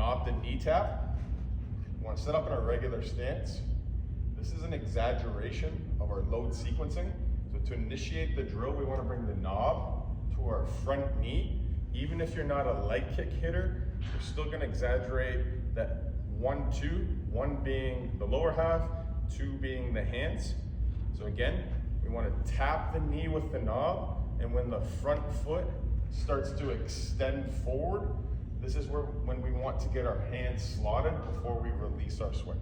opt and knee tap. We want to set up in our regular stance. This is an exaggeration of our load sequencing. So to initiate the drill, we want to bring the knob to our front knee. Even if you're not a leg kick hitter, you're still going to exaggerate that 1, 2, 1 being the lower half, 2 being the hands. So again, we want to tap the knee with the knob, and when the front foot starts to extend forward, this is when we want to get our hands slotted before we release our swing.